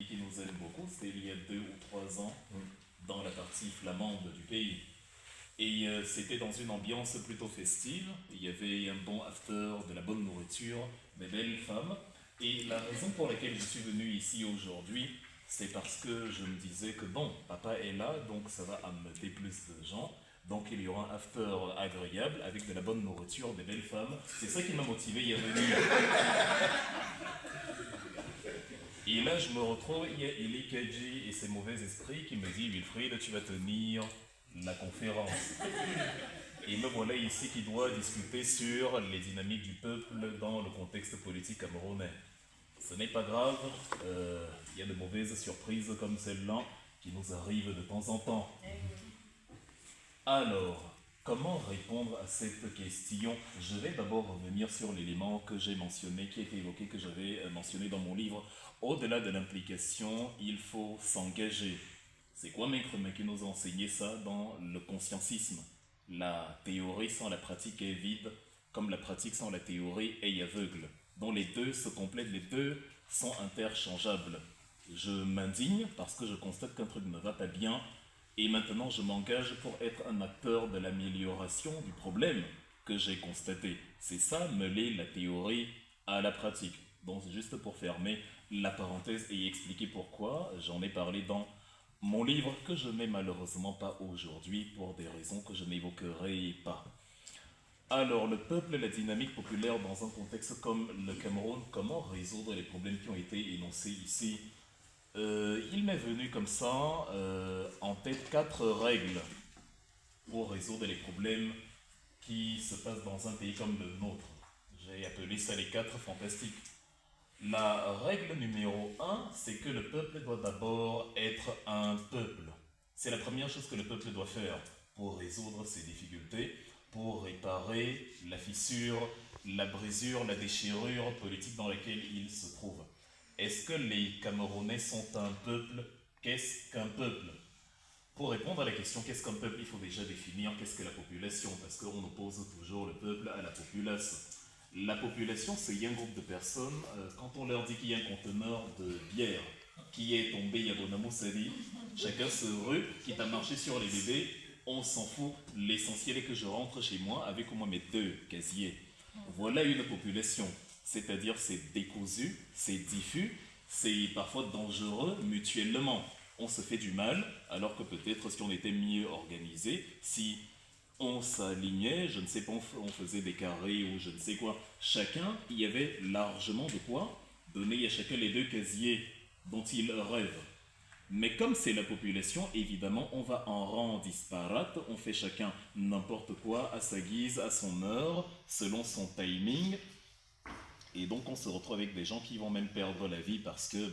qui nous aime beaucoup, c'était il y a 2 ou 3 ans dans la partie flamande du pays. Et c'était dans une ambiance plutôt festive. Il y avait un bon after, de la bonne nourriture, des belles femmes. Et la raison pour laquelle je suis venu ici aujourd'hui, c'est parce que je me disais que bon, papa est là, donc ça va amener plus de gens. Donc il y aura un after agréable avec de la bonne nourriture, des belles femmes. C'est ça qui m'a motivé à venir. Et là, je me retrouve, il y a Eli Kadji et ses mauvais esprits qui me disent Wilfried, tu vas tenir la conférence. Et me voilà ici qui doit discuter sur les dynamiques du peuple dans le contexte politique camerounais. Ce n'est pas grave, il y a de mauvaises surprises comme celle-là qui nous arrivent de temps en temps. Alors, comment répondre à cette question? Je vais d'abord revenir sur l'élément que j'ai mentionné, qui a été évoqué, que j'avais mentionné dans mon livre. Au-delà de l'implication, il faut s'engager. C'est quoi Maître qui nous a enseigné ça dans le consciencisme? La théorie sans la pratique est vide, comme la pratique sans la théorie est aveugle. Dont les deux se complètent, les deux sont interchangeables. Je m'indigne parce que je constate qu'un truc ne va pas bien, et maintenant je m'engage pour être un acteur de l'amélioration du problème que j'ai constaté. C'est ça, mêler la théorie à la pratique. Donc c'est juste pour fermer la parenthèse et expliquer pourquoi j'en ai parlé dans mon livre que je n'ai malheureusement pas aujourd'hui pour des raisons que je n'évoquerai pas. Alors, le peuple et la dynamique populaire dans un contexte comme le Cameroun, comment résoudre les problèmes qui ont été énoncés ici? Il m'est venu comme ça en tête 4 règles pour résoudre les problèmes qui se passent dans un pays comme le nôtre. J'ai appelé ça les 4 fantastiques. La règle numéro 1, c'est que le peuple doit d'abord être un peuple. C'est la première chose que le peuple doit faire pour résoudre ses difficultés, pour réparer la fissure, la brisure, la déchirure politique dans laquelle il se trouve. Est-ce que les Camerounais sont un peuple? Qu'est-ce qu'un peuple? Pour répondre à la question qu'est-ce qu'un peuple, il faut déjà définir qu'est-ce que la population, parce qu'on oppose toujours le peuple à la populace. La population, c'est un groupe de personnes, quand on leur dit qu'il y a un conteneur de bière qui est tombé à Bonamoussadi, chacun se rue, quitte à marcher sur les bébés, on s'en fout. L'essentiel est que je rentre chez moi avec au moins mes 2 casiers. Voilà une population, c'est-à-dire c'est décousu, c'est diffus, c'est parfois dangereux mutuellement. On se fait du mal, alors que peut-être si on était mieux organisé, si on s'alignait, je ne sais pas, on faisait des carrés ou je ne sais quoi, chacun, il y avait largement de quoi donner à chacun les 2 casiers dont il rêve. Mais comme c'est la population, évidemment, on va en rang disparate, on fait chacun n'importe quoi à sa guise, à son heure, selon son timing, et donc on se retrouve avec des gens qui vont même perdre la vie parce que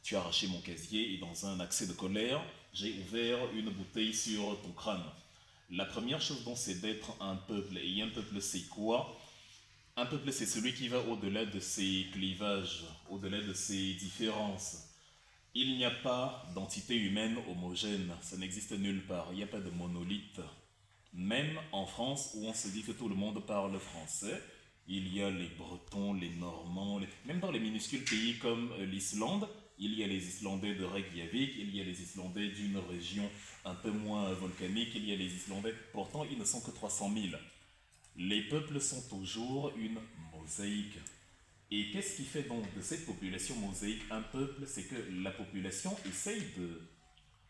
tu as arraché mon casier et dans un accès de colère, j'ai ouvert une bouteille sur ton crâne. La première chose donc c'est d'être un peuple. Et un peuple c'est quoi? Un peuple c'est celui qui va au-delà de ses clivages, au-delà de ses différences. Il n'y a pas d'entité humaine homogène, ça n'existe nulle part, il n'y a pas de monolithe. Même en France où on se dit que tout le monde parle français, il y a les Bretons, les Normands, même dans les minuscules pays comme l'Islande, il y a les Islandais de Reykjavik, il y a les Islandais d'une région un peu moins volcanique, il y a les Islandais, pourtant ils ne sont que 300 000. Les peuples sont toujours une mosaïque. Et qu'est-ce qui fait donc de cette population mosaïque un peuple? C'est que la population essaye de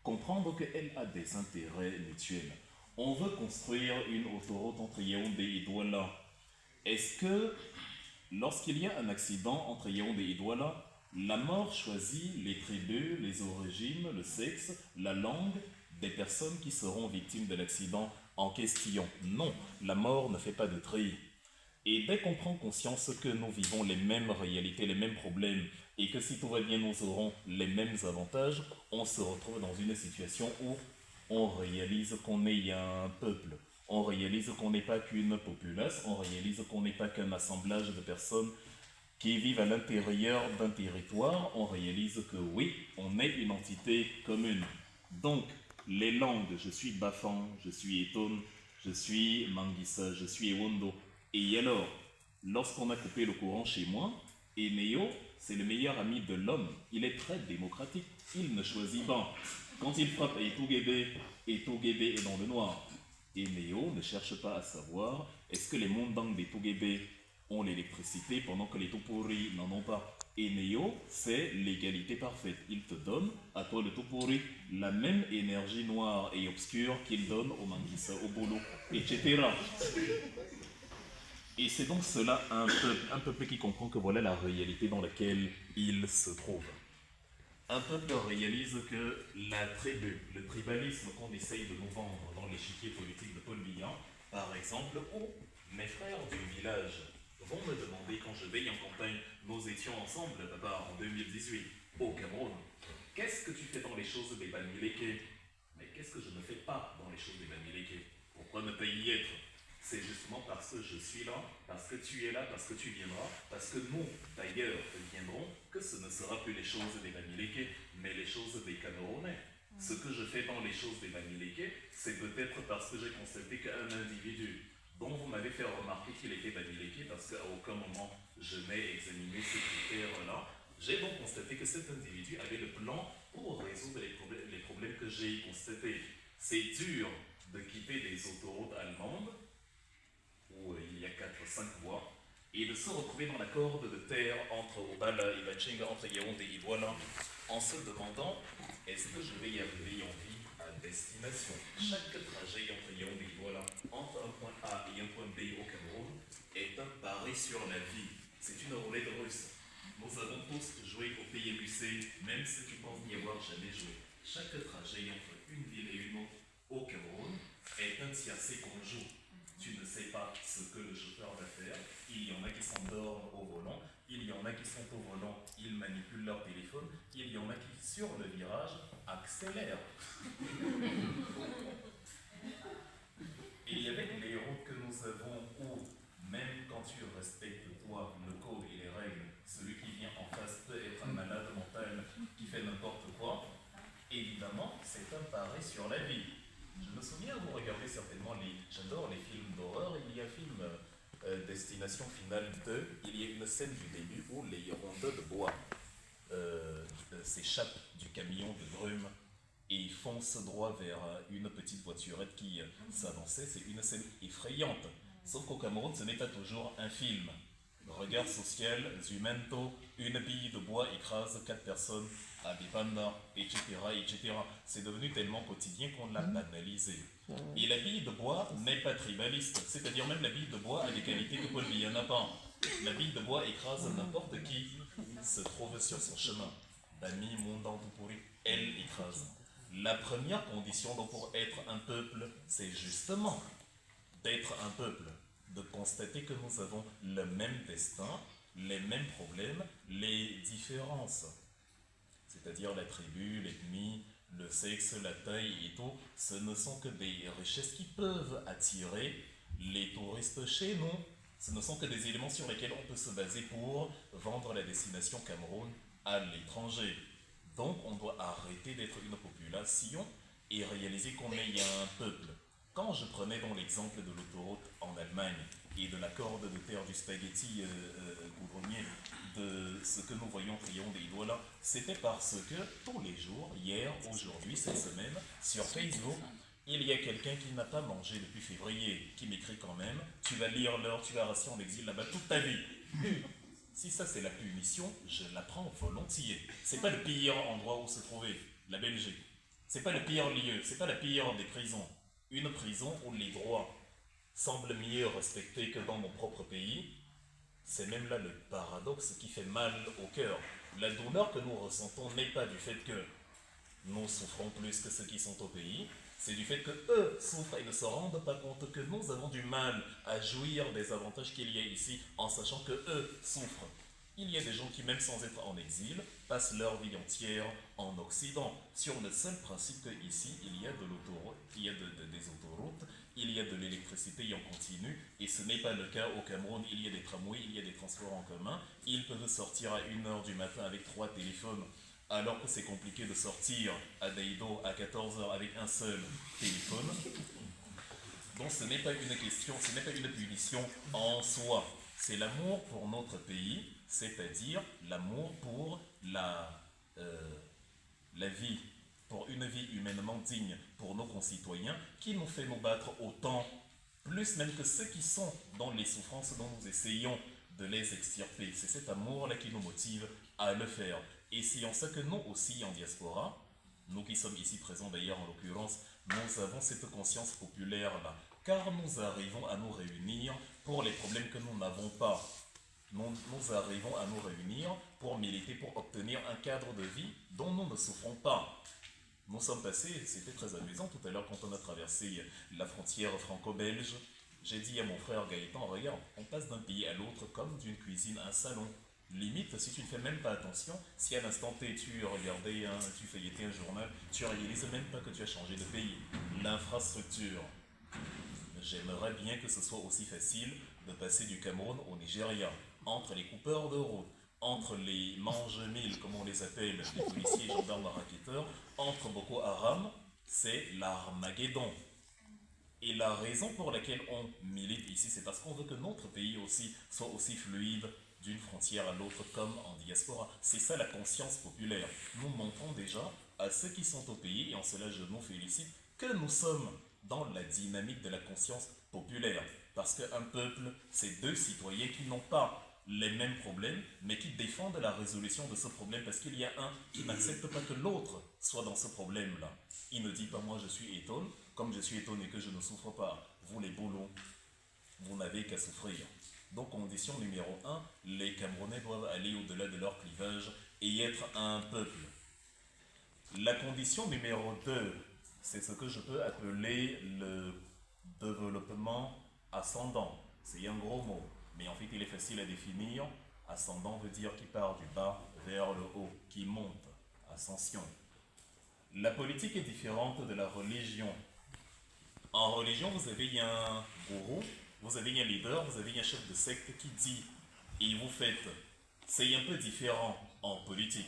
comprendre qu'elle a des intérêts mutuels. On veut construire une autoroute entre Yaoundé et Douala. Est-ce que lorsqu'il y a un accident entre Yaoundé et Douala, la mort choisit les tribus, les origines, le sexe, la langue des personnes qui seront victimes de l'accident en question? Non, la mort ne fait pas de tri. Et dès qu'on prend conscience que nous vivons les mêmes réalités, les mêmes problèmes, et que si tout va bien, nous aurons les mêmes avantages, on se retrouve dans une situation où on réalise qu'on est un peuple. On réalise qu'on n'est pas qu'une populace, on réalise qu'on n'est pas qu'un assemblage de personnes qui vivent à l'intérieur d'un territoire, on réalise que oui, on est une entité commune. Donc, les langues, je suis Bafang, je suis Eton, je suis Manguissa, je suis Ewondo. Et alors, lorsqu'on a coupé le courant chez moi, Eneo, c'est le meilleur ami de l'homme. Il est très démocratique. Il ne choisit pas. Quand il frappe et Toguébé est dans le noir. Et Néo ne cherche pas à savoir est-ce que les Mondang des Toguébé ont l'électricité pendant que les Topori n'en ont pas. Et Néo, c'est l'égalité parfaite. Il te donne, à toi le Topori, la même énergie noire et obscure qu'il donne au Manguissa, au Bolo, etc. Et c'est donc cela un peuple qui comprend que voilà la réalité dans laquelle il se trouve. Un peuple réalise que la tribu, le tribalisme qu'on essaye de nous vendre dans l'échiquier politique de Paul Biya, par exemple, où mes frères du village vont me demander quand je veille en campagne, nous étions ensemble, papa, en 2018, au Cameroun, qu'est-ce que tu fais dans les choses des Bamileke? Mais qu'est-ce que je ne fais pas dans les choses des Bamileke? Pourquoi ne pas y être? C'est justement parce que je suis là, parce que tu es là, parce que tu viendras, parce que nous, d'ailleurs, viendrons, que ce ne sera plus les choses des Bamileke, mais les choses des Camerounais. Ce que je fais dans les choses des Bamileke, c'est peut-être parce que j'ai constaté qu'un individu dont vous m'avez fait remarquer qu'il était Bamileke, parce qu'à aucun moment je n'ai examiné ce critère-là, j'ai donc constaté que cet individu avait le plan pour résoudre les problèmes que j'ai constatés. C'est dur de quitter des autoroutes allemandes où il y a 4-5 voies, et de se retrouver dans la corde de terre entre Obala et Bachinga, entre Yaoundé et Douala, en se demandant est-ce que je vais y arriver en vie à destination. Chaque trajet entre Yaoundé et Douala, entre un point A et un point B au Cameroun, est un pari sur la vie. C'est une roulette russe. Nous avons tous joué au PMUC, même ceux qui pensent n'y avoir jamais joué. Chaque trajet entre une ville et une autre au Cameroun est un tiercé qu'on joue. Tu ne sais pas ce que le chauffeur va faire. Il y en a qui s'endorment au volant, il y en a qui sont au volant, ils manipulent leur téléphone, il y en a qui, sur le virage, accélèrent. Et il y avait les routes que nous avons où, même quand tu respectes toi, le code et les règles, celui qui vient en face peut être un malade mental qui fait n'importe quoi, évidemment, c'est un pari sur la vie. Je me souviens, vous regardez certainement j'adore les films d'horreur, il y a un film Destination Finale 2, il y a une scène du début où les rondeurs de bois s'échappent du camion de grume et foncent droit vers une petite voiturette qui s'avançait. C'est une scène effrayante. Sauf qu'au Cameroun, ce n'est pas toujours un film. Regard social, Zumento, une bille de bois écrase 4 personnes à Bipanda, etc., etc. C'est devenu tellement quotidien qu'on l'a banalisé. Et la bille de bois n'est pas tribaliste, c'est-à-dire même la bille de bois a des qualités que Paul Biya n'a pas. La bille de bois écrase n'importe qui se trouve sur son chemin. Bami, Mondang, Tupuri, elle écrase. La première condition donc pour être un peuple, c'est justement d'être un peuple, de constater que nous avons le même destin, les mêmes problèmes, les différences. C'est-à-dire la tribu, l'ethnie, le sexe, la taille et tout, ce ne sont que des richesses qui peuvent attirer les touristes chez nous. Ce ne sont que des éléments sur lesquels on peut se baser pour vendre la destination Cameroun à l'étranger. Donc on doit arrêter d'être une population et réaliser qu'on est un peuple. Quand je prenais donc l'exemple de l'autoroute en Allemagne et de la corde de terre du spaghetti goudronnier, de ce que nous voyons Yaoundé et Douala, c'était parce que tous les jours, hier, aujourd'hui, cette semaine, sur Facebook, il y a quelqu'un qui n'a pas mangé depuis février, qui m'écrit quand même, tu vas lire l'heure, tu vas rester en exil là-bas toute ta vie. Si ça c'est la punition, je la prends volontiers. C'est pas le pire endroit où se trouver, la Belgique. C'est pas le pire lieu, c'est pas la pire des prisons. Une prison où les droits semblent mieux respectés que dans mon propre pays. C'est même là le paradoxe qui fait mal au cœur. La douleur que nous ressentons n'est pas du fait que nous souffrons plus que ceux qui sont au pays, c'est du fait que eux souffrent et ne se rendent pas compte que nous avons du mal à jouir des avantages qu'il y a ici en sachant que eux souffrent. Il y a des gens qui, même sans être en exil, passent leur vie entière en Occident, sur le seul principe qu'ici, il y a de l'autoroute, il y a des autoroutes, il y a de l'électricité en continu, et ce n'est pas le cas au Cameroun, il y a des tramways, il y a des transports en commun, ils peuvent sortir à 1h du matin avec 3 téléphones, alors que c'est compliqué de sortir à Daïdo à 14h avec un seul téléphone. Donc ce n'est pas une question, ce n'est pas une punition en soi, c'est l'amour pour notre pays c'est-à-dire l'amour pour la vie, pour une vie humainement digne pour nos concitoyens, qui nous fait nous battre autant, plus même que ceux qui sont dans les souffrances dont nous essayons de les extirper. C'est cet amour-là qui nous motive à le faire. Et si on sait que nous aussi en diaspora, nous qui sommes ici présents d'ailleurs en l'occurrence, nous avons cette conscience populaire-là, car nous arrivons à nous réunir pour les problèmes que nous n'avons pas. Nous arrivons à nous réunir pour militer, pour obtenir un cadre de vie dont nous ne souffrons pas. Nous sommes passés, c'était très amusant tout à l'heure quand on a traversé la frontière franco-belge. J'ai dit à mon frère Gaëtan, regarde, on passe d'un pays à l'autre comme d'une cuisine à un salon. Limite, si tu ne fais même pas attention, si à l'instant T tu regardais, tu feuilletais un journal, tu réalises même pas que tu as changé de pays. L'infrastructure. J'aimerais bien que ce soit aussi facile de passer du Cameroun au Nigeria, entre les coupeurs de route, entre les mange-mille, comme on les appelle, les policiers, gendarmes, racketteurs, entre Boko Haram, c'est l'Armageddon. Et la raison pour laquelle on milite ici, c'est parce qu'on veut que notre pays aussi soit aussi fluide d'une frontière à l'autre comme en diaspora. C'est ça la conscience populaire. Nous montrons déjà à ceux qui sont au pays, et en cela je nous félicite, que nous sommes dans la dynamique de la conscience populaire. Parce qu'un peuple, c'est deux citoyens qui n'ont pas les mêmes problèmes, mais qui défendent la résolution de ce problème parce qu'il y a un qui n'accepte pas que l'autre soit dans ce problème-là. Il ne dit pas moi je suis étonné, comme je suis étonné que je ne souffre pas. Vous les boulots, vous n'avez qu'à souffrir. Donc condition numéro 1, les Camerounais doivent aller au-delà de leur clivage et être un peuple. La condition numéro 2, c'est ce que je peux appeler le développement ascendant. C'est un gros mot, mais en fait il est facile à définir. Ascendant veut dire qui part du bas vers le haut, qui monte, ascension. La politique est différente de la religion. En religion, vous avez un gourou, vous avez un leader, vous avez un chef de secte qui dit et vous faites. C'est un peu différent en politique.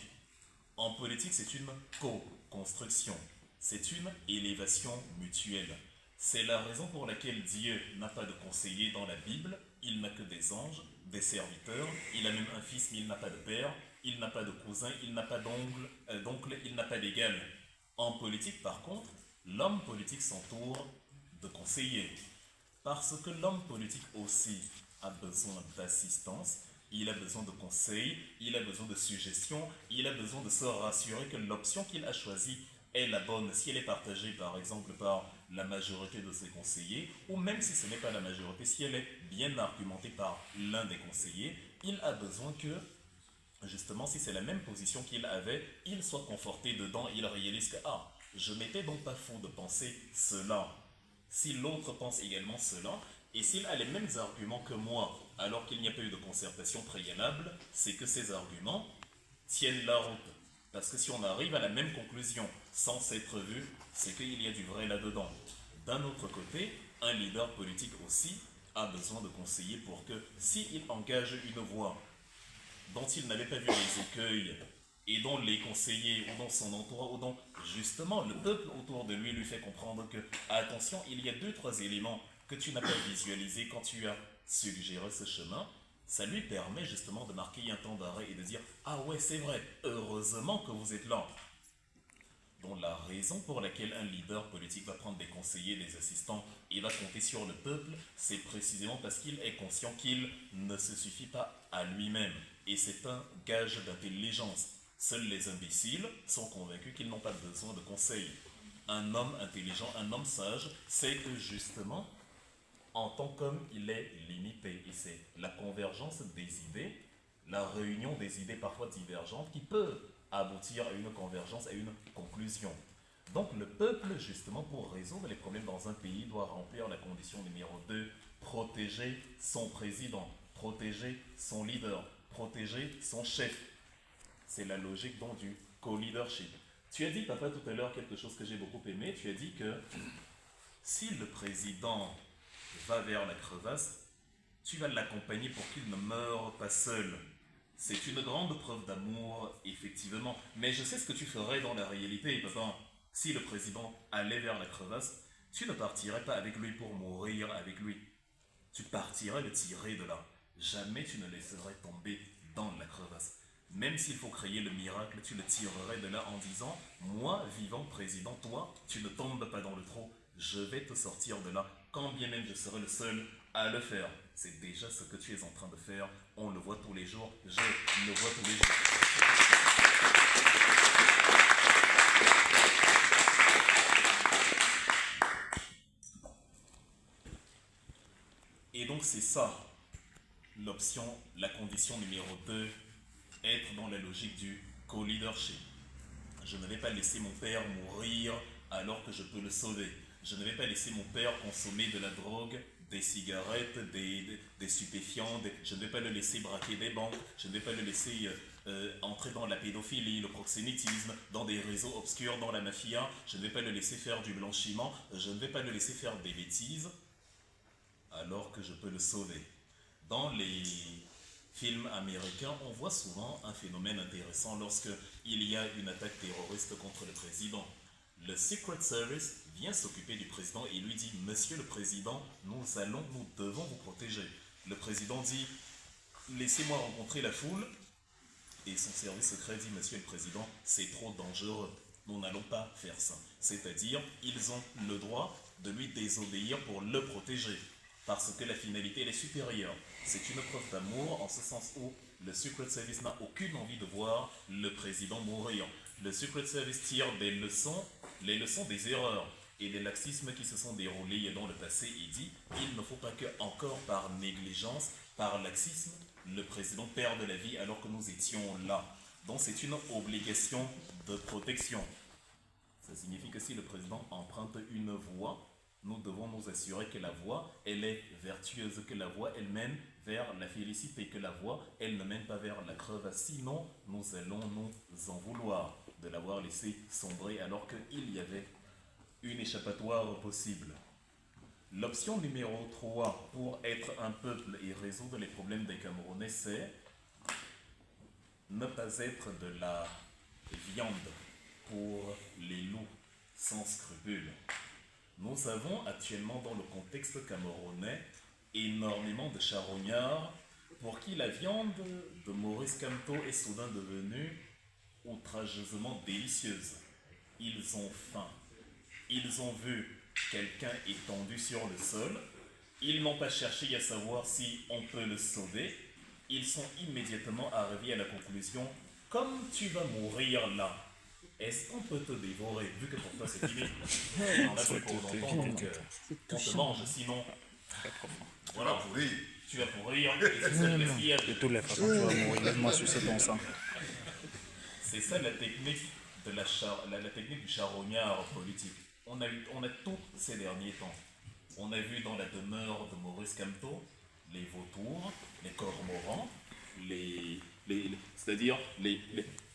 En politique, c'est une co-construction. C'est une élévation mutuelle. C'est la raison pour laquelle Dieu n'a pas de conseiller dans la Bible. Il n'a que des anges, des serviteurs. Il a même un fils, mais il n'a pas de père. Il n'a pas de cousin, il n'a pas d'oncle, il n'a pas d'égal. En politique, par contre, l'homme politique s'entoure de conseillers. Parce que l'homme politique aussi a besoin d'assistance, il a besoin de conseils, il a besoin de suggestions, il a besoin de se rassurer que l'option qu'il a choisie est la bonne, si elle est partagée par exemple par la majorité de ses conseillers, ou même si ce n'est pas la majorité, si elle est bien argumentée par l'un des conseillers, il a besoin que, justement, si c'est la même position qu'il avait, il soit conforté dedans, il réalise que, ah, je n'étais donc pas fou de penser cela. Si l'autre pense également cela, et s'il a les mêmes arguments que moi, alors qu'il n'y a pas eu de concertation préalable, c'est que ces arguments tiennent la route. Parce que si on arrive à la même conclusion sans s'être vu, c'est qu'il y a du vrai là-dedans. D'un autre côté, un leader politique aussi a besoin de conseillers pour que, s'il engage une voie dont il n'avait pas vu les écueils, et dont les conseillers, ou dont son entourage, ou dont justement le peuple autour de lui fait comprendre que, attention, il y a deux, trois éléments que tu n'as pas visualisés quand tu as suggéré ce chemin, ça lui permet justement de marquer un temps d'arrêt et de dire « Ah ouais, c'est vrai, heureusement que vous êtes là ». Donc la raison pour laquelle un leader politique va prendre des conseillers, des assistants et va compter sur le peuple, c'est précisément parce qu'il est conscient qu'il ne se suffit pas à lui-même. Et c'est un gage d'intelligence. Seuls les imbéciles sont convaincus qu'ils n'ont pas besoin de conseils. Un homme intelligent, un homme sage, sait que justement, en tant qu'homme, il est limité. Et c'est la convergence des idées, la réunion des idées parfois divergentes qui peut aboutir à une convergence, à une conclusion. Donc le peuple, justement, pour résoudre les problèmes dans un pays, doit remplir la condition numéro 2, protéger son président, protéger son leader, protéger son chef. C'est la logique donc du co-leadership. Tu as dit, papa, tout à l'heure quelque chose que j'ai beaucoup aimé. Tu as dit que si le président va vers la crevasse, tu vas l'accompagner pour qu'il ne meure pas seul. C'est une grande preuve d'amour, effectivement. Mais je sais ce que tu ferais dans la réalité, papa. Si le président allait vers la crevasse, tu ne partirais pas avec lui pour mourir avec lui. Tu partirais le tirer de là. Jamais tu ne laisserais tomber dans la crevasse. Même s'il faut créer le miracle, tu le tirerais de là en disant, moi, vivant président, toi, tu ne tombes pas dans le trou, je vais te sortir de là, quand bien même je serai le seul à le faire. C'est déjà ce que tu es en train de faire, on le voit tous les jours, je le vois tous les jours. Et donc c'est ça, l'option, la condition numéro 2, être dans la logique du co-leadership. Je ne vais pas laisser mon père mourir alors que je peux le sauver. Je ne vais pas laisser mon père consommer de la drogue, des cigarettes, des stupéfiants. Je ne vais pas le laisser braquer des banques. Je ne vais pas le laisser entrer dans la pédophilie, le proxénétisme, dans des réseaux obscurs, dans la mafia. Je ne vais pas le laisser faire du blanchiment. Je ne vais pas le laisser faire des bêtises alors que je peux le sauver. Dans les films américains, on voit souvent un phénomène intéressant lorsque il y a une attaque terroriste contre le président. Le Secret Service vient s'occuper du président et lui dit « Monsieur le Président, nous devons vous protéger ». Le président dit « Laissez-moi rencontrer la foule ». Et son service secret dit « Monsieur le Président, c'est trop dangereux, nous n'allons pas faire ça ». C'est-à-dire, ils ont le droit de lui désobéir pour le protéger. Parce que la finalité, elle est supérieure. C'est une preuve d'amour en ce sens où le Secret Service n'a aucune envie de voir le président mourir. Le Secret Service tire des leçons, les leçons des erreurs et des laxismes qui se sont déroulés dans le passé et dit il ne faut pas que, encore par négligence, par laxisme, le président perde la vie alors que nous étions là. Donc c'est une obligation de protection. Ça signifie que si le président emprunte une voie, nous devons nous assurer que la voie, elle est vertueuse, que la voie, elle mène vers la félicité, que la voie, elle ne mène pas vers la crevasse. Sinon, nous allons nous en vouloir de l'avoir laissé sombrer alors qu'il y avait une échappatoire possible. L'option numéro 3 pour être un peuple et résoudre les problèmes des Camerounais, c'est ne pas être de la viande pour les loups sans scrupules. Nous avons actuellement dans le contexte camerounais énormément de charognards pour qui la viande de Maurice Kamto est soudain devenue outrageusement délicieuse. Ils ont faim. Ils ont vu quelqu'un étendu sur le sol. Ils n'ont pas cherché à savoir si on peut le sauver. Ils sont immédiatement arrivés à la conclusion, comme tu vas mourir là, est-ce qu'on peut te dévorer, vu que pour toi c'est fini? On a fait pour longtemps, donc on te mange, sinon. Voilà, pourrir. Tu vas pourrir, et c'est ça le piège. De toutes les façons, tu vas mourir, laisse-moi sucer ton sang. C'est ça la technique, la technique du charognard politique. On a tout ces derniers temps. On a vu dans la demeure de Maurice Kamto les vautours, les cormorans, c'est-à-dire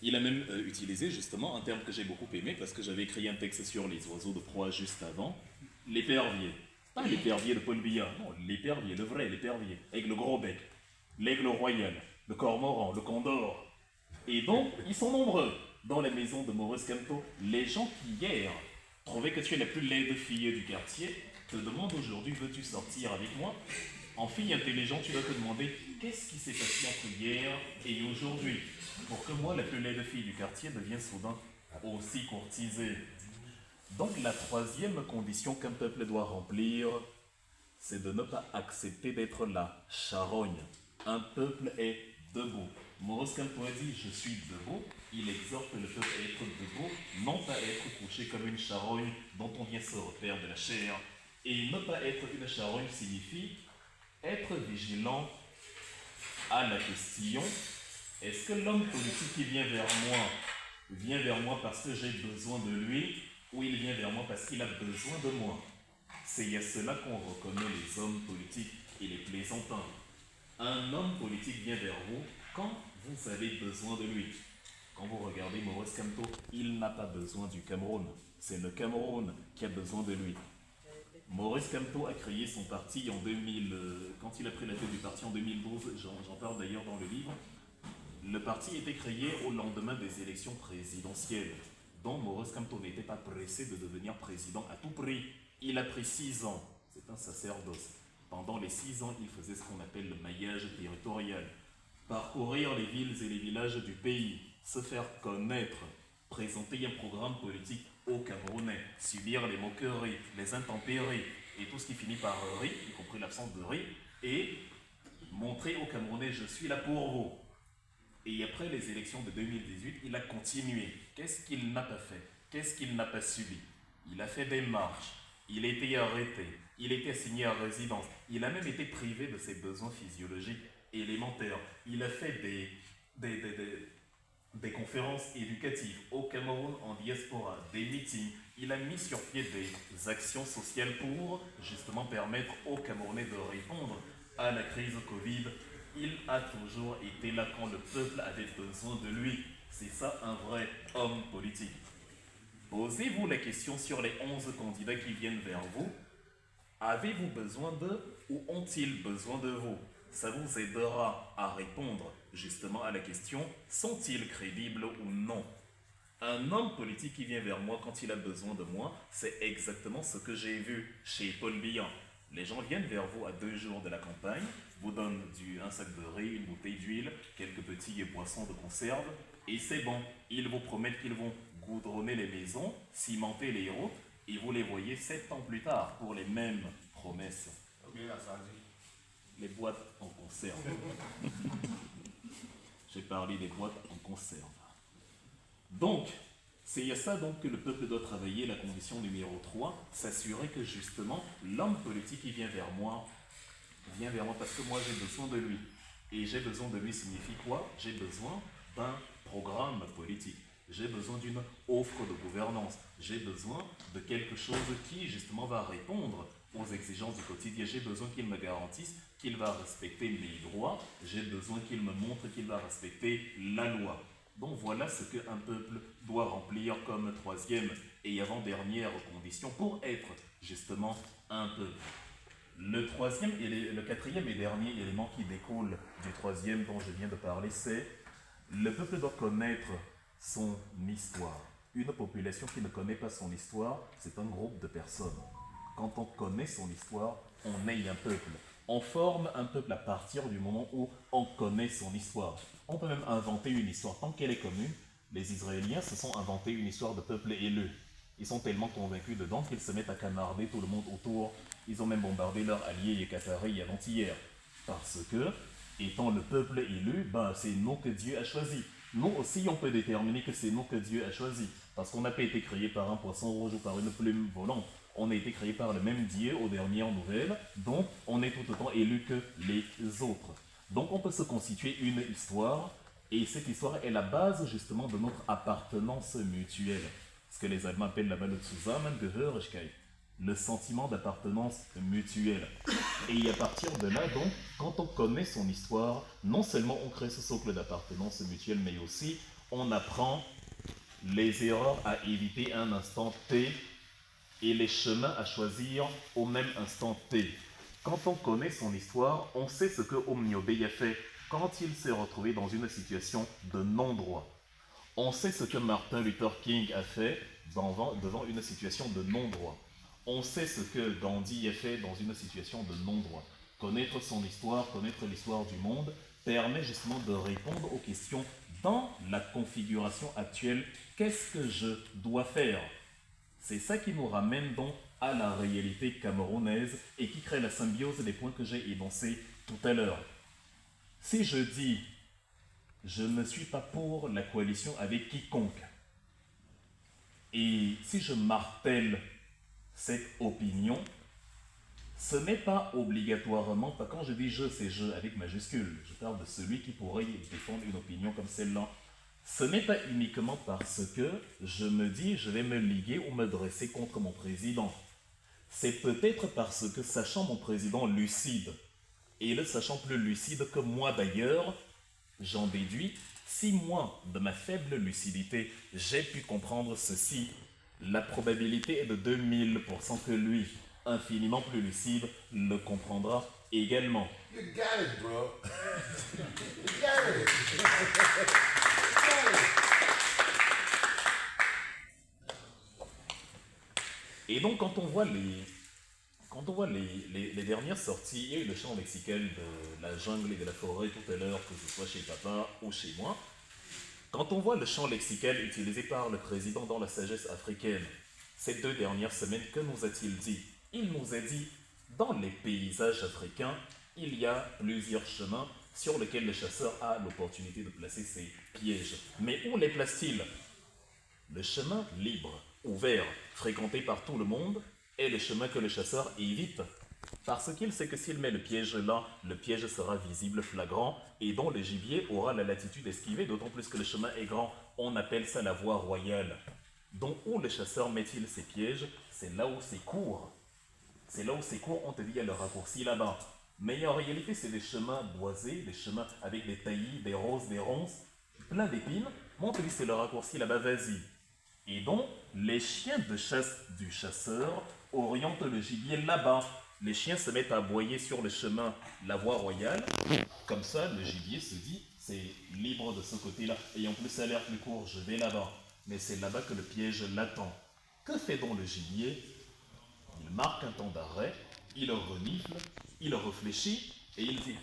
il a même utilisé justement un terme que j'ai beaucoup aimé parce que j'avais écrit un texte sur les oiseaux de proie juste avant, l'épervier. Pas l'épervier de Paul Biya, non, l'épervier, le vrai, l'épervier, avec le gros bec, l'aigle royal, le cormoran, le condor. Et donc, ils sont nombreux dans la maison de Maurice Kamto. Les gens qui hier trouvaient que tu es la plus laide fille du quartier te demandent aujourd'hui, veux-tu sortir avec moi? En fille intelligente, tu dois te demander qu'est-ce qui s'est passé entre hier et aujourd'hui pour que moi, la plus laide fille du quartier, devienne soudain aussi courtisée. Donc la troisième condition qu'un peuple doit remplir, c'est de ne pas accepter d'être la charogne. Un peuple est debout. Maurice Kamto a dit « je suis debout », il exhorte le peuple à être debout, non pas à être couché comme une charogne dont on vient se refaire de la chair. Et ne pas être une charogne signifie être vigilant à la question « est-ce que l'homme politique qui vient vers moi parce que j'ai besoin de lui ou il vient vers moi parce qu'il a besoin de moi ?» C'est à cela qu'on reconnaît les hommes politiques et les plaisantins. Un homme politique vient vers vous quand vous avez besoin de lui. Quand vous regardez Maurice Kamto, il n'a pas besoin du Cameroun. C'est le Cameroun qui a besoin de lui. Maurice Kamto a créé son parti en 2000, quand il a pris la tête du parti en 2012, j'en parle d'ailleurs dans le livre. Le parti a été créé au lendemain des élections présidentielles, dont Maurice Kamto n'était pas pressé de devenir président à tout prix. Il a pris 6 ans, c'est un sacerdoce. Pendant les 6 ans, il faisait ce qu'on appelle le maillage territorial. parcourir les villes et les villages du pays, se faire connaître, présenter un programme politique aux Camerounais, subir les moqueries, les intempéries et tout ce qui finit par rire, y compris l'absence de rire, et montrer aux Camerounais je suis là pour vous. Et après les élections de 2018, il a continué. Qu'est-ce qu'il n'a pas fait? Qu'est-ce qu'il n'a pas subi? Il a fait des marches, il a été arrêté, il a été assigné à résidence, il a même été privé de ses besoins physiologiques élémentaires. Il a fait des conférences éducatives au Cameroun en diaspora, des meetings. Il a mis sur pied des actions sociales pour justement permettre aux Camerounais de répondre à la crise Covid. Il a toujours été là quand le peuple avait besoin de lui. C'est ça un vrai homme politique. Posez-vous la question sur les 11 candidats qui viennent vers vous. Avez-vous besoin d'eux ou ont-ils besoin de vous? Ça vous aidera à répondre justement à la question, sont-ils crédibles ou non? Un homme politique qui vient vers moi quand il a besoin de moi, c'est exactement ce que j'ai vu chez Paul Biya. Les gens viennent vers vous à 2 jours de la campagne, vous donnent un sac de riz, une bouteille d'huile, quelques petits poissons de conserve, et c'est bon. Ils vous promettent qu'ils vont goudronner les maisons, cimenter les routes, et vous les voyez 7 ans plus tard pour les mêmes promesses. Les boîtes en conserve. J'ai parlé des boîtes en conserve. Donc, c'est à ça donc que le peuple doit travailler. La condition numéro 3, s'assurer que justement l'homme politique qui vient vers moi parce que moi j'ai besoin de lui. Et j'ai besoin de lui signifie quoi? J'ai besoin d'un programme politique. J'ai besoin d'une offre de gouvernance. J'ai besoin de quelque chose qui justement va répondre aux exigences du quotidien. J'ai besoin qu'il me garantisse qu'il va respecter mes droits. J'ai besoin qu'il me montre qu'il va respecter la loi. Donc voilà ce qu'un peuple doit remplir comme 3e et avant-dernière condition pour être justement un peuple. Le 3e et le 4e et dernier élément qui découle du 3e dont je viens de parler, c'est le peuple doit connaître son histoire. Une population qui ne connaît pas son histoire, c'est un groupe de personnes. Quand on connaît son histoire, on est un peuple. On forme un peuple à partir du moment où on connaît son histoire. On peut même inventer une histoire tant qu'elle est commune. Les Israéliens se sont inventés une histoire de peuple élu. Ils sont tellement convaincus dedans qu'ils se mettent à camarder tout le monde autour. Ils ont même bombardé leurs alliés qataris avant-hier. Parce que, étant le peuple élu, c'est nous que Dieu a choisi. Nous aussi, on peut déterminer que c'est nous que Dieu a choisi. Parce qu'on n'a pas été créé par un poisson rouge ou par une plume volante. On a été créé par le même Dieu aux dernières nouvelles, donc on est tout autant élu que les autres. Donc on peut se constituer une histoire, et cette histoire est la base justement de notre appartenance mutuelle. Ce que les Allemands appellent là-bas le Zusammengehörigkeit, le sentiment d'appartenance mutuelle. Et à partir de là, donc, quand on connaît son histoire, non seulement on crée ce socle d'appartenance mutuelle, mais aussi on apprend les erreurs à éviter à un instant T, et les chemins à choisir au même instant T. Quand on connaît son histoire, on sait ce que Omniobé a fait quand il s'est retrouvé dans une situation de non-droit. On sait ce que Martin Luther King a fait devant une situation de non-droit. On sait ce que Gandhi a fait dans une situation de non-droit. Connaître son histoire, connaître l'histoire du monde, permet justement de répondre aux questions dans la configuration actuelle. Qu'est-ce que je dois faire? C'est ça qui nous ramène donc à la réalité camerounaise et qui crée la symbiose des points que j'ai énoncés tout à l'heure. Si je dis « je ne suis pas pour la coalition avec quiconque » et si je martèle cette opinion, ce n'est pas obligatoirement, quand je dis « je », c'est « je » avec majuscule. Je parle de celui qui pourrait défendre une opinion comme celle-là. Ce n'est pas uniquement parce que je me dis je vais me liguer ou me dresser contre mon président. C'est peut-être parce que, sachant mon président lucide, et le sachant plus lucide que moi d'ailleurs, j'en déduis, si moi, de ma faible lucidité, j'ai pu comprendre ceci, la probabilité est de 2000% que lui, infiniment plus lucide, le comprendra également. You got it, bro. You got it. Et donc, quand on voit Quand on voit les dernières sorties, il y a eu le chant mexicain de la jungle et de la forêt tout à l'heure, que ce soit chez papa ou chez moi. Quand on voit le chant lexical utilisé par le président dans la sagesse africaine, ces 2 dernières semaines, que nous a-t-il dit? Il nous a dit, dans les paysages africains, il y a plusieurs chemins sur lesquels le chasseur a l'opportunité de placer ses pièges. Mais où les place-t-il? Le chemin libre, ouvert, fréquenté par tout le monde, est le chemin que le chasseur évite. Parce qu'il sait que s'il met le piège là, le piège sera visible, flagrant, et dont le gibier aura la latitude d'esquiver, d'autant plus que le chemin est grand. On appelle ça la voie royale. Donc où le chasseur met-il ses pièges? C'est là où c'est court. C'est là où c'est court, on te dit il y a le raccourci là-bas. Mais en réalité, c'est des chemins boisés, des chemins avec des taillis, des roses, des ronces, plein d'épines. Mais on te dit c'est le raccourci là-bas, vas-y. Et donc, les chiens de chasse du chasseur orientent le gibier là-bas. Les chiens se mettent à aboyer sur le chemin, la voie royale. Comme ça, le gibier se dit, c'est libre de ce côté-là. Et en plus, ça a l'air plus court, je vais là-bas. Mais c'est là-bas que le piège l'attend. Que fait donc le gibier? Il marque un temps d'arrêt, il renifle, il réfléchit et il dit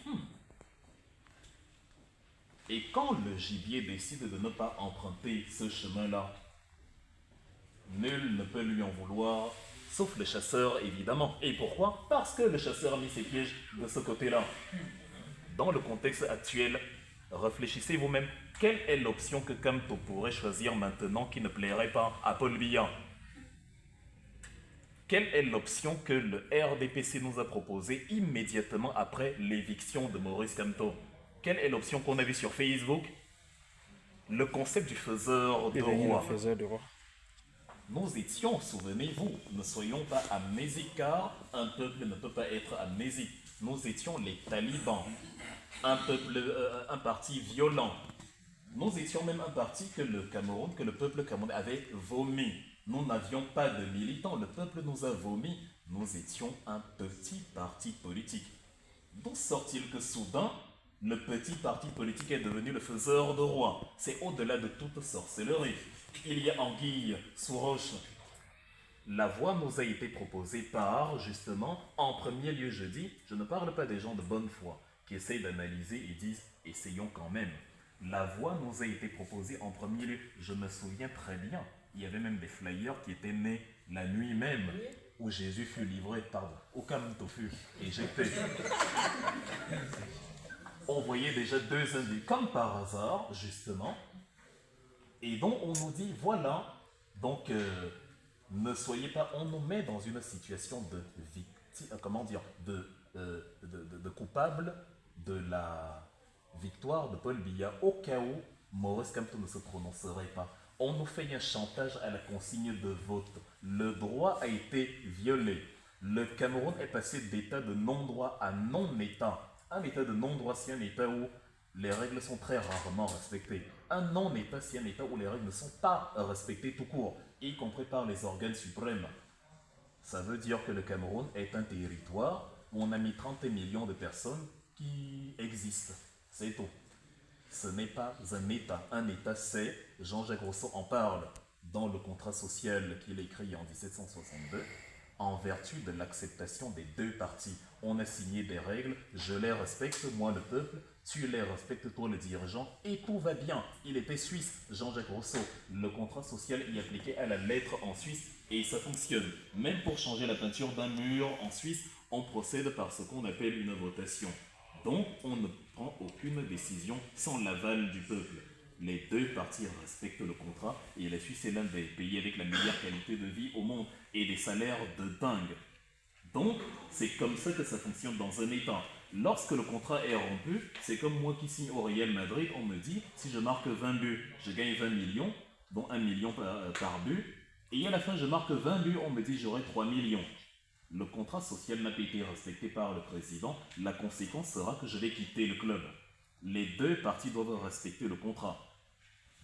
Et quand le gibier décide de ne pas emprunter ce chemin-là, nul ne peut lui en vouloir, sauf le chasseur évidemment. Et pourquoi? Parce que le chasseur a mis ses pièges de ce côté-là. Dans le contexte actuel, réfléchissez vous-même, quelle est l'option que Kamto pourrait choisir maintenant qui ne plairait pas à Paul Biya? Quelle est l'option que le RDPC nous a proposée immédiatement après l'éviction de Maurice Kamto? Quelle est l'option qu'on a vue sur Facebook? Le concept du faiseur de roi. Le faiseur de roi. Nous étions, souvenez-vous, ne soyons pas amnésiques car un peuple ne peut pas être amnésique. Nous étions les talibans, un parti violent. Nous étions même un parti que le peuple camerounais avait vomi. Nous n'avions pas de militants, le peuple nous a vomi. Nous étions un petit parti politique. D'où sort-il que soudain, le petit parti politique est devenu le faiseur de roi? C'est au-delà de toute sorcellerie. Il y a anguille sous roche. La voie nous a été proposée par, justement, en premier lieu, je dis, je ne parle pas des gens de bonne foi qui essayent d'analyser et disent, essayons quand même. La voie nous a été proposée en premier lieu. Je me souviens très bien, il y avait même des flyers qui étaient nés la nuit même où Jésus fut livré, au Kamto fut éjecté. On voyait déjà 2 individus, comme par hasard, justement, et donc on nous dit, voilà, donc ne soyez pas, on nous met dans une situation de victime, de coupable de la victoire de Paul Biya, au cas où Maurice Kamto ne se prononcerait pas. On nous fait un chantage à la consigne de vote. Le droit a été violé. Le Cameroun est passé d'état de non-droit à non-état. Un état de non-droit, c'est un état où les règles sont très rarement respectées. Un non-état, c'est un état où les règles ne sont pas respectées tout court, y compris par les organes suprêmes. Ça veut dire que le Cameroun est un territoire où on a mis 30 millions de personnes qui existent. C'est tout. Ce n'est pas un État. Un État, c'est, Jean-Jacques Rousseau en parle dans le contrat social qu'il a écrit en 1762, en vertu de l'acceptation des 2 parties. On a signé des règles, je les respecte, moi le peuple, tu les respectes, toi le dirigeant, et tout va bien. Il était suisse, Jean-Jacques Rousseau. Le contrat social y appliqué à la lettre en Suisse, et ça fonctionne. Même pour changer la peinture d'un mur en Suisse, on procède par ce qu'on appelle une votation. Donc, on ne prend aucune décision sans l'aval du peuple. Les 2 parties respectent le contrat et la Suisse est l'un des pays avec la meilleure qualité de vie au monde et des salaires de dingue. Donc, c'est comme ça que ça fonctionne dans un État. Lorsque le contrat est rompu, c'est comme moi qui signe au Real Madrid, on me dit, si je marque 20 buts, je gagne 20 millions, dont 1 million par but, et à la fin je marque 20 buts, on me dit j'aurai 3 millions. Le contrat social n'a pas été respecté par le président, la conséquence sera que je vais quitter le club. Les 2 parties doivent respecter le contrat.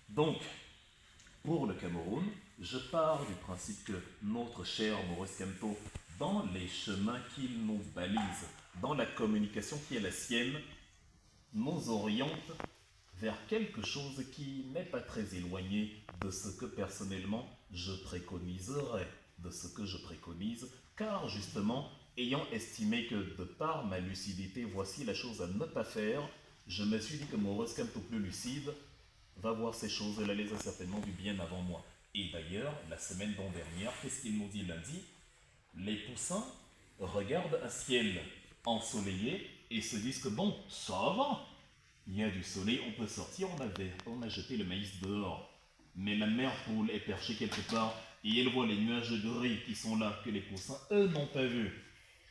Donc, pour le Cameroun, je pars du principe que notre cher Maurice Kamto, dans les chemins qu'il nous balise, dans la communication qui est la sienne, nous oriente vers quelque chose qui n'est pas très éloigné de ce que personnellement je préconiserais, de ce que je préconise, car justement, ayant estimé que de par ma lucidité, voici la chose à ne pas faire, je me suis dit que Maurice Kamto plus lucide va voir ces choses-là, les a certainement du bien avant moi. Et d'ailleurs, la semaine dernière, qu'est-ce qu'il nous dit lundi? Les poussins regardent un ciel ensoleillé et se disent que bon, ça va, il y a du soleil, on peut sortir, on a jeté le maïs dehors. Mais la mère poule est perchée quelque part et elle voit les nuages gris qui sont là, que les poussins, eux, n'ont pas vu.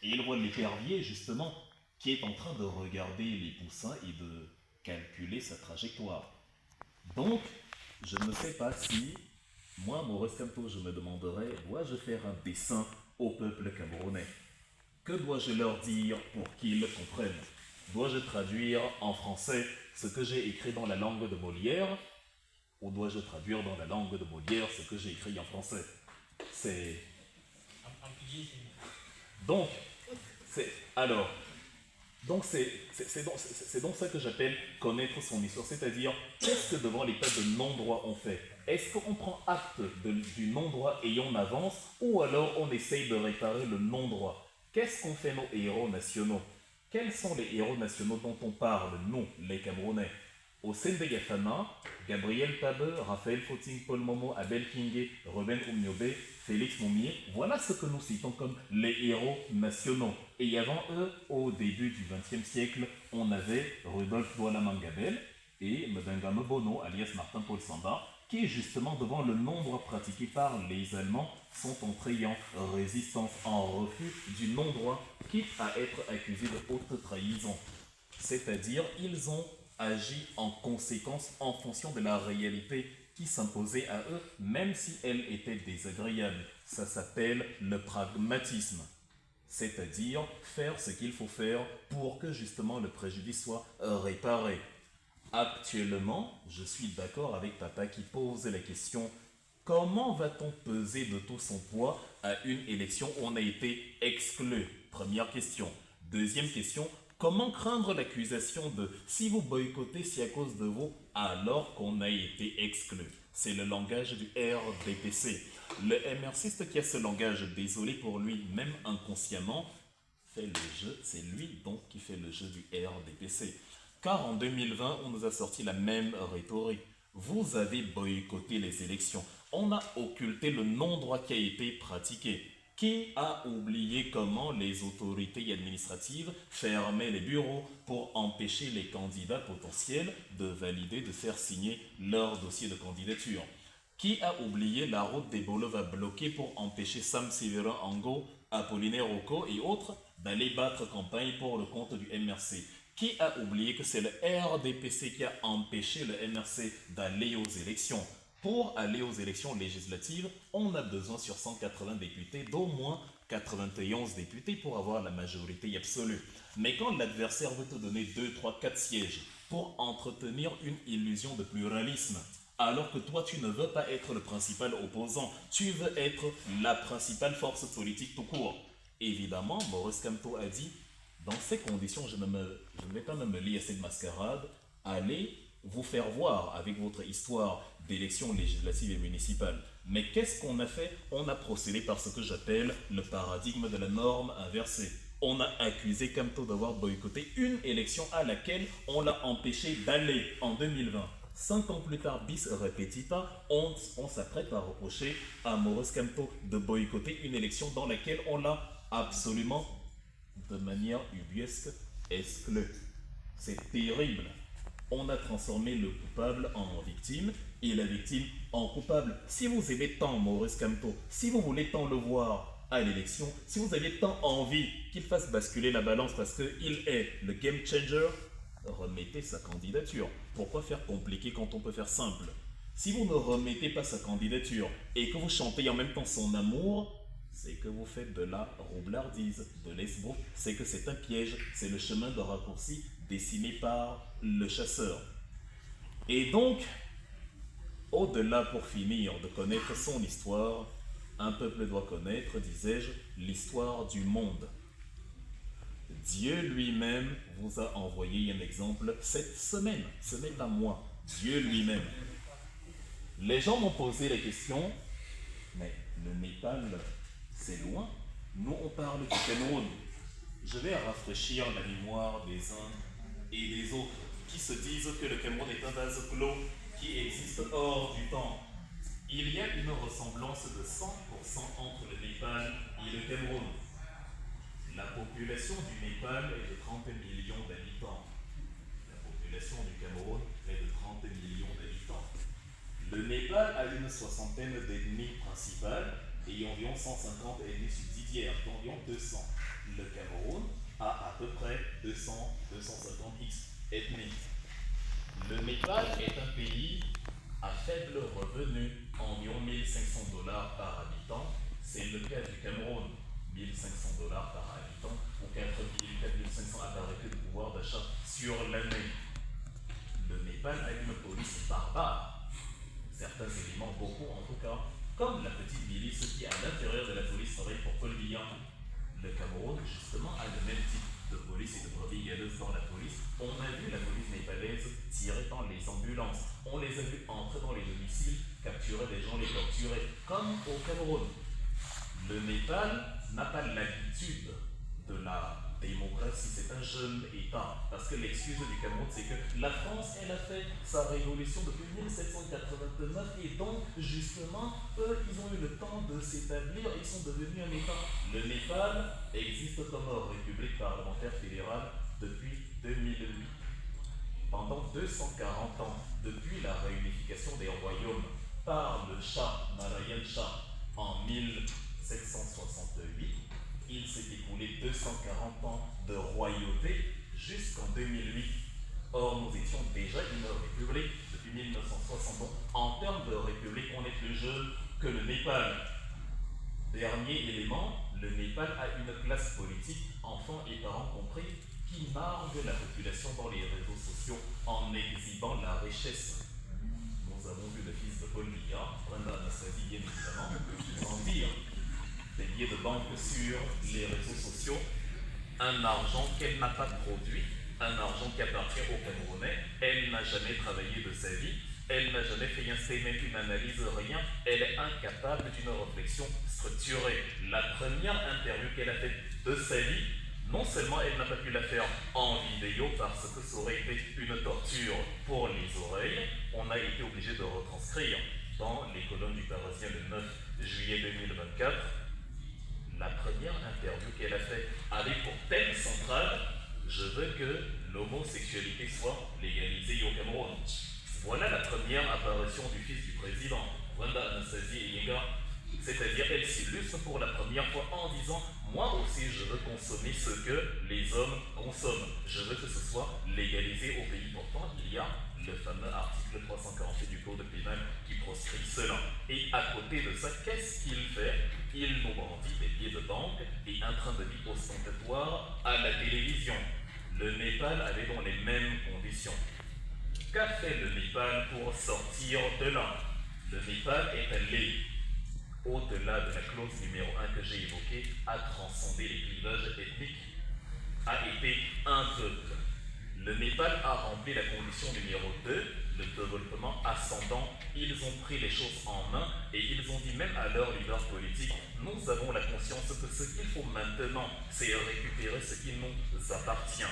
Et elle voit l'épervier, justement, qui est en train de regarder les poussins et de calculer sa trajectoire. Donc, je ne sais pas si, moi, Maurice Kamto, je me demanderais, dois-je faire un dessin au peuple camerounais? Que dois-je leur dire pour qu'ils comprennent? Dois-je traduire en français ce que j'ai écrit dans la langue de Molière? Ou dois-je traduire dans la langue de Molière ce que j'ai écrit en français? C'est... Donc, c'est... Alors, donc c'est donc ça que j'appelle connaître son histoire, c'est-à-dire qu'est-ce que devant l'état de non-droit on fait? Est-ce qu'on prend acte du non-droit et on avance, ou alors on essaye de réparer le non-droit? Qu'est-ce qu'on fait nos héros nationaux? Quels sont les héros nationaux dont on parle, nous, les Camerounais? Au sein de Yafana, Gabriel Tabe, Raphaël Fauting, Paul Momo, Abel Kingé, Ruben Oumniobe, Félix Moumier, voilà ce que nous citons comme les héros nationaux. Et avant eux, au début du XXe siècle, on avait Rudolf Douala Mangabel et Mdengame Bono, alias Martin Paul Samba, qui justement devant le non-droit pratiqué par les Allemands sont entrés en résistance, en refus du non-droit, quitte à être accusés de haute trahison. C'est-à-dire, ils ont agi en conséquence en fonction de la réalité qui s'imposait à eux, même si elle était désagréable. Ça s'appelle le pragmatisme. C'est-à-dire faire ce qu'il faut faire pour que justement le préjudice soit réparé. Actuellement, je suis d'accord avec papa qui pose la question: comment va-t-on peser de tout son poids à une élection où on a été exclu? Première question. Deuxième question, comment craindre l'accusation de si vous boycottez, c'est à cause de vous, alors qu'on a été exclu? C'est le langage du RDPC. Le MRCiste qui a ce langage, désolé pour lui, même inconsciemment, fait le jeu, c'est lui donc qui fait le jeu du RDPC. Car en 2020, on nous a sorti la même rhétorique. Vous avez boycotté les élections. On a occulté le non-droit qui a été pratiqué. Qui a oublié comment les autorités administratives fermaient les bureaux pour empêcher les candidats potentiels de valider, de faire signer leur dossier de candidature? Qui a oublié la route des Bolova bloquée pour empêcher Sam Sévérin Ango, Apollinaire Rocco et autres d'aller battre campagne pour le compte du MRC? Qui a oublié que c'est le RDPC qui a empêché le MRC d'aller aux élections? Pour aller aux élections législatives, on a besoin sur 180 députés d'au moins 91 députés pour avoir la majorité absolue. Mais quand l'adversaire veut te donner 2, 3, 4 sièges pour entretenir une illusion de pluralisme, alors que toi tu ne veux pas être le principal opposant, tu veux être la principale force politique tout court. Évidemment, Maurice Kamto a dit: dans ces conditions, je ne vais pas me mêler à cette mascarade. Allez vous faire voir avec votre histoire d'élections législatives et municipales. Mais qu'est-ce qu'on a fait? On a procédé par ce que j'appelle le paradigme de la norme inversée. On a accusé Kamto d'avoir boycotté une élection à laquelle on l'a empêché d'aller en 2020. 5 ans plus tard, bis repetita, on s'apprête à reprocher à Maurice Kamto de boycotter une élection dans laquelle on l'a absolument, de manière ubuesque, exclu. C'est terrible. On a transformé le coupable en victime et la victime en coupable. Si vous aimez tant Maurice Kamto, si vous voulez tant le voir à l'élection, si vous avez tant envie qu'il fasse basculer la balance parce qu'il est le game changer, remettez sa candidature. Pourquoi faire compliqué quand on peut faire simple? Si vous ne remettez pas sa candidature et que vous chantez en même temps son amour, c'est que vous faites de la roublardise, de l'esbrouf, c'est que c'est un piège, c'est le chemin de raccourci dessiné par le chasseur. Et donc, au-delà pour finir de connaître son histoire, un peuple doit connaître, disais-je, l'histoire du monde. Dieu lui-même vous a envoyé un exemple cette semaine, ce n'est pas moi, Dieu lui-même. Les gens m'ont posé la question, mais le Népal, c'est loin. Nous, on parle du Cameroun. Je vais rafraîchir la mémoire des uns et des autres qui se disent que le Cameroun est un vase clos qui existe hors du temps. Il y a une ressemblance de 100% entre le Népal et le Cameroun. La population du Népal est de 30 millions d'habitants. La population du Cameroun est de 30 millions d'habitants. Le Népal a une soixantaine d'ethnies principales et environ 150 ethnies subsidiaires, d'environ 200. Le Cameroun a à peu près 200-250 ethnies. Le Népal est un pays à faible revenu, environ 1500 dollars par habitant. C'est le cas du Cameroun, 1500 dollars par habitant ou 4500 appareils de pouvoir d'achat sur l'année. Le Népal a une police barbare. Certains éléments, beaucoup en tout cas, comme la petite milice qui à l'intérieur de la police travaille pour Paul Biya. Le Cameroun, justement, a le même type de police et de brebis galeuses dans la police. On a vu la police népalaise tirer dans les ambulances. On les a vus entrer dans les domiciles, capturer des gens, les torturer, comme au Cameroun. Le Népal n'a pas l'habitude de la démocratie, c'est un jeune État. Parce que l'excuse du Cameroun, c'est que la France, elle a fait sa révolution depuis 1789 et donc, justement, eux, ils ont eu le temps de s'établir, ils sont devenus un État. Le Népal existe comme république parlementaire fédérale depuis 2008. Pendant 240 ans, depuis la réunification des royaumes par le Shah, Narayan Shah, en 1768, il s'est écoulé 240 ans de royauté jusqu'en 2008. Or, nous étions déjà une république depuis 1960. Donc, en termes de république, on est plus jeune que le Népal. Dernier élément, le Népal a une classe politique, enfants et parents compris, qui nargue la population dans les réseaux sociaux en exhibant la richesse. Nous avons vu le fils de Paul Biya, Brenda Anastasie bien évidemment, en dire des billets de banque sur les réseaux sociaux, un argent qu'elle n'a pas produit, un argent qui appartient aux Camerounais, elle n'a jamais travaillé de sa vie, elle n'a jamais fait un statement, une analyse, rien, elle est incapable d'une réflexion structurée. La première interview qu'elle a faite de sa vie, non seulement elle n'a pas pu la faire en vidéo parce que ça aurait été une torture pour les oreilles, on a été obligé de retranscrire dans les colonnes du Parisien le 9 juillet 2024. La première interview qu'elle a faite avait pour thème central « Je veux que l'homosexualité soit légalisée au Cameroun ». Voilà la première apparition du fils du président, Brenda Anastasie Eyenga. C'est-à-dire, elle s'illustre pour la première fois en disant « Moi aussi, je veux consommer ce que les hommes consomment. Je veux que ce soit légalisé au pays. » Pourtant, il y a le fameux article 348 du Code pénal qui proscrit cela. Et à côté de ça, qu'est-ce qu'il fait? Il nous brandit des billets de banque et un train de vie ostentatoire à la télévision. Le Népal avait dans les mêmes conditions. Qu'a fait le Népal pour sortir de là? Le Népal est allé au-delà de la clause numéro 1 que j'ai évoquée, a transcendé les clivages ethniques, a été un peuple. Le Népal a rempli la condition numéro 2, le développement ascendant. Ils ont pris les choses en main et ils ont dit même à leur leader politique, nous avons la conscience que ce qu'il faut maintenant, c'est récupérer ce qui nous appartient.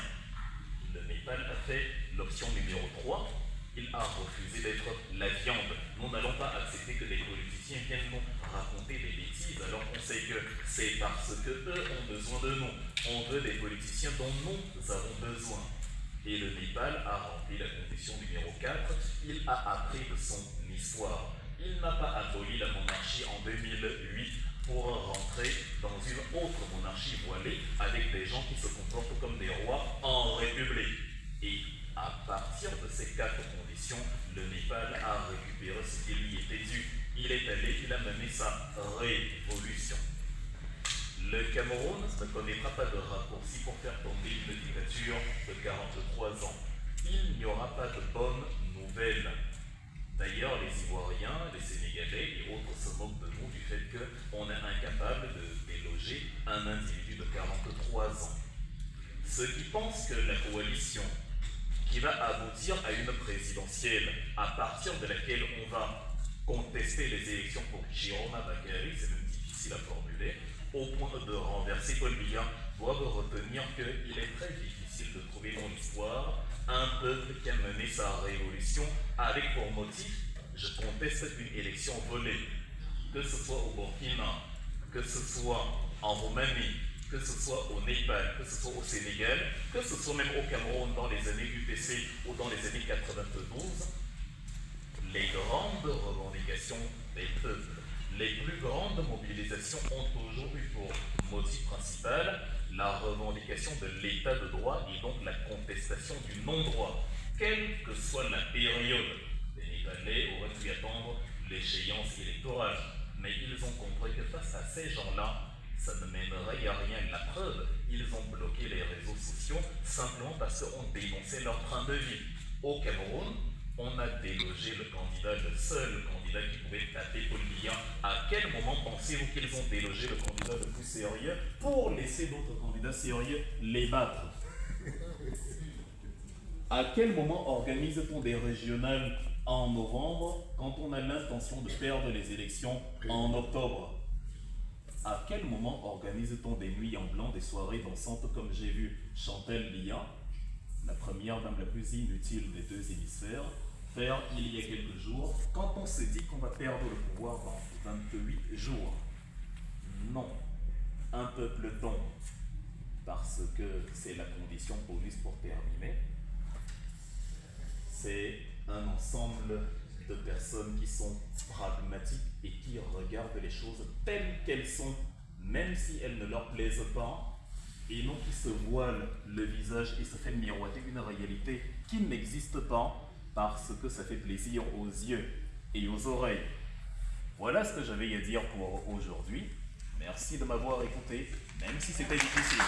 Le Népal a fait l'option numéro 3, il a refusé d'être la viande. Nous n'allons pas accepter que les politiciens viennent nous raconter des bêtises alors qu'on sait que c'est parce qu'eux ont besoin de nous. On veut des politiciens dont nous avons besoin. Et le Népal a rempli la condition numéro 4, il a appris de son histoire. Il n'a pas aboli la monarchie en 2008 pour rentrer dans une autre monarchie voilée avec des gens qui se comportent comme des rois en république. Et à partir de ces 4 conditions, le Népal a récupéré ce qui lui était dû. Il est allé, il a mené sa révolution. Le Cameroun ne connaîtra pas de raccourci pour faire tomber une dictature de 43 ans. Il n'y aura pas de bonnes nouvelles. D'ailleurs, les Ivoiriens, les Sénégalais et autres se moquent de nous du fait qu'on est incapable de déloger un individu de 43 ans. Ceux qui pensent que la coalition qui va aboutir à une présidentielle à partir de laquelle on va contester les élections pour Chiroma Bakary, c'est même difficile à formuler, au point de renverser Paul Biya doivent retenir qu'il est très difficile de trouver dans l'histoire un peuple qui a mené sa révolution avec pour motif « je conteste une élection volée », que ce soit au Burkina, que ce soit en Roumanie, que ce soit au Népal, que ce soit au Sénégal, que ce soit même au Cameroun dans les années UPC ou dans les années 92, les grandes revendications des peuples, les plus grandes mobilisations ont toujours eu pour motif principal la revendication de l'état de droit et donc la contestation du non-droit, quelle que soit la période. Les Népalais auraient pu attendre l'échéance électorale, mais ils ont compris que face à ces gens-là, ça ne mènerait à rien. La preuve, ils ont bloqué les réseaux sociaux simplement parce qu'on dénonçait leur train de vie. Au Cameroun, on a délogé le candidat, le seul candidat qui pouvait taper Paul Biya. À quel moment pensez-vous qu'ils ont délogé le candidat le plus sérieux pour laisser d'autres candidats sérieux les battre? À quel moment organise-t-on des régionales en novembre quand on a l'intention de perdre les élections en octobre? À quel moment organise-t-on des nuits en blanc, des soirées dansantes comme j'ai vu Chantal Biya, la première dame la plus inutile des deux hémisphères, faire il y a quelques jours, quand on s'est dit qu'on va perdre le pouvoir dans 28 jours? Non. Un peuple tombe, parce que c'est la condition bonus pour terminer. C'est un ensemble de personnes qui sont pragmatiques et qui regardent les choses telles qu'elles sont, même si elles ne leur plaisent pas, et non qui se voilent le visage et se fait miroiter une réalité qui n'existe pas parce que ça fait plaisir aux yeux et aux oreilles. Voilà ce que j'avais à dire pour aujourd'hui. Merci de m'avoir écouté, même si c'était difficile.